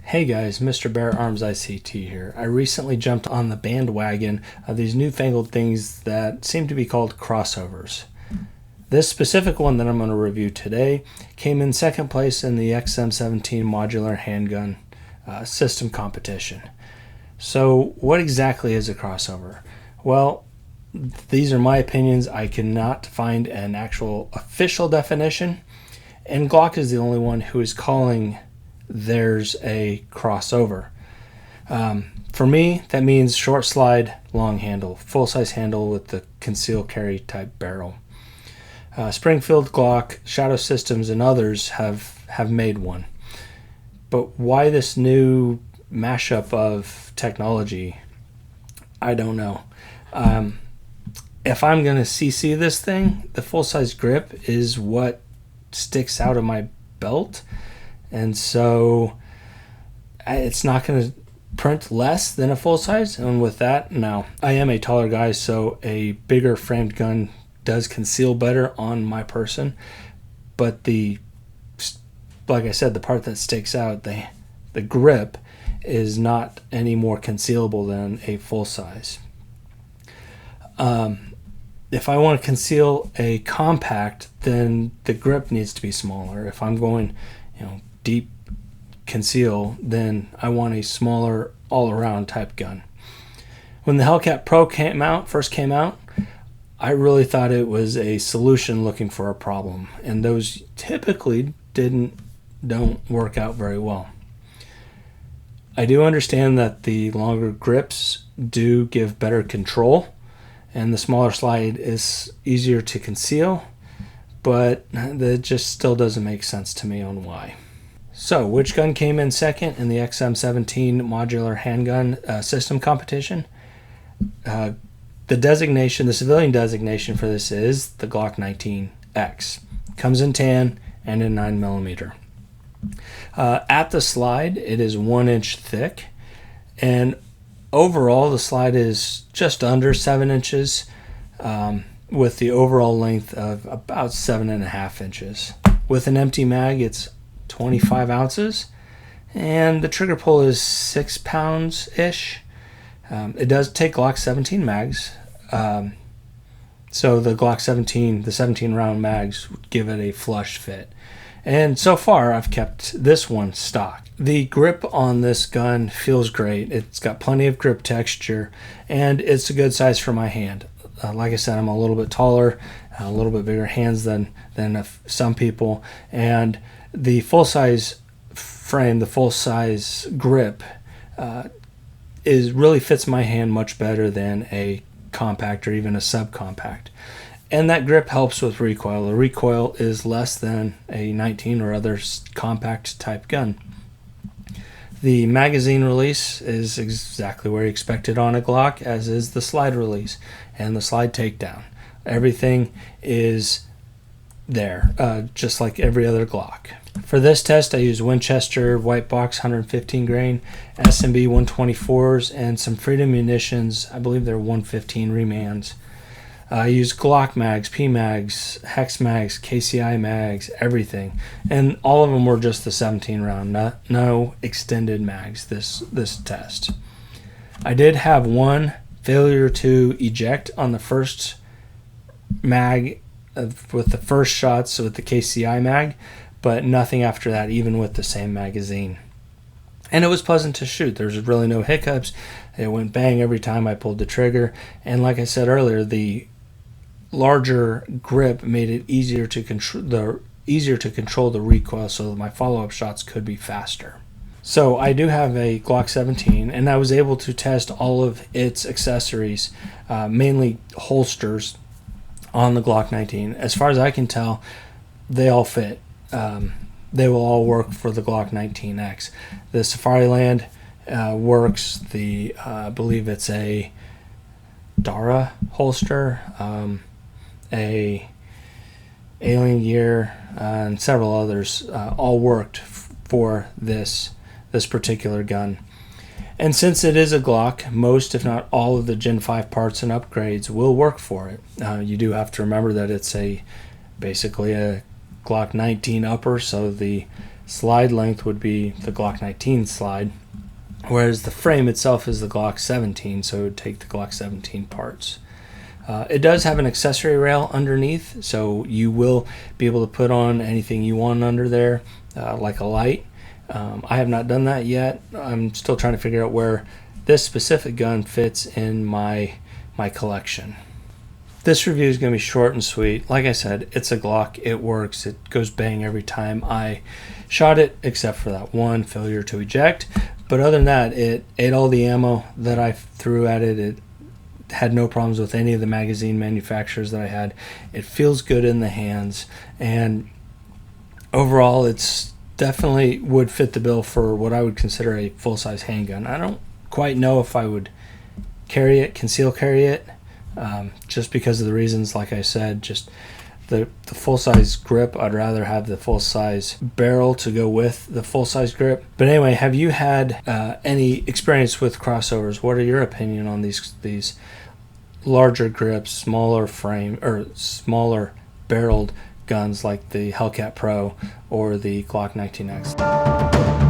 Hey guys, Mr. Bear Arms ICT here. I recently jumped on the bandwagon of these newfangled things that seem to be called crossovers. This specific one that I'm going to review today came in second place in the XM17 modular handgun system competition. So what exactly is a crossover? Well, these are my opinions. I cannot find an actual official definition, and Glock is the only one who is calling there's a crossover. For me, that means short slide, long handle, full-size handle with the conceal carry type barrel. Springfield, Glock, Shadow Systems, and others have made one. But why this new mashup of technology? I don't know. If I'm going to CC this thing, the full-size grip is what sticks out of my belt. And so it's not going to print less than a full size. And with that, no. I am a taller guy, so a bigger framed gun does conceal better on my person. But like I said, the part that sticks out, the grip, is not any more concealable than a full size. If I want to conceal a compact, then the grip needs to be smaller. If I'm going, deep conceal, then I want a smaller all-around type gun. When the Hellcat Pro first came out, I really thought it was a solution looking for a problem, and those typically don't work out very well. I do understand that the longer grips do give better control, and the smaller slide is easier to conceal, but that just still doesn't make sense to me on why. So, which gun came in second in the XM17 modular handgun system competition? The civilian designation for this is the Glock 19X. Comes in tan and in 9mm. At the slide, it is 1 inch thick, and overall the slide is just under 7 inches, with the overall length of about 7.5 inches. With an empty mag, it's 25 ounces, and the trigger pull is 6 pounds-ish. It does take Glock 17 mags, so the Glock 17, the 17-round mags would give it a flush fit. And so far, I've kept this one stock. The grip on this gun feels great. It's got plenty of grip texture, and it's a good size for my hand. Like I said, I'm a little bit taller, a little bit bigger hands than some people, and the full-size frame, the full-size grip, really fits my hand much better than a compact or even a subcompact. And that grip helps with recoil. The recoil is less than a 19 or other compact type gun. The magazine release is exactly where you expect it on a Glock, as is the slide release and the slide takedown. Everything is there, just like every other Glock. For this test, I used Winchester White Box 115 grain, SMB 124s, and some Freedom Munitions, I believe they're 115 remans. I used Glock mags, P mags, Hex mags, KCI mags, everything, and all of them were just the 17 round, no extended mags this test. I did have one failure to eject on the first mag with the first shots with the KCI mag, but nothing after that, even with the same magazine. And it was pleasant to shoot. There's really no hiccups. It went bang every time I pulled the trigger. And like I said earlier, the larger grip made it easier to control the recoil, so that my follow-up shots could be faster. So I do have a Glock 17, and I was able to test all of its accessories, mainly holsters, on the Glock 19. As far as I can tell, they all fit. They will all work for the Glock 19X. The Safariland works. I believe it's a Dara holster, a Alien Gear, and several others all worked for this particular gun. And since it is a Glock, most, if not all, of the Gen 5 parts and upgrades will work for it. You do have to remember that it's basically a Glock 19 upper, so the slide length would be the Glock 19 slide, whereas the frame itself is the Glock 17, so it would take the Glock 17 parts. It does have an accessory rail underneath, so you will be able to put on anything you want under there, like a light. I have not done that yet. I'm still trying to figure out where this specific gun fits in my collection. This review is going to be short and sweet. Like I said, it's a Glock. It works. It goes bang every time I shot it, except for that one failure to eject. But other than that, it ate all the ammo that I threw at it. It had no problems with any of the magazine manufacturers that I had. It feels good in the hands, and overall it's definitely would fit the bill for what I would consider a full-size handgun. I don't quite know if I would carry it, conceal carry it, just because of the reasons, like I said, just the full-size grip. I'd rather have the full-size barrel to go with the full-size grip. But anyway, have you had any experience with crossovers? What are your opinion on these larger grips, smaller frame, or smaller barreled guns like the Hellcat Pro or the Glock 19X?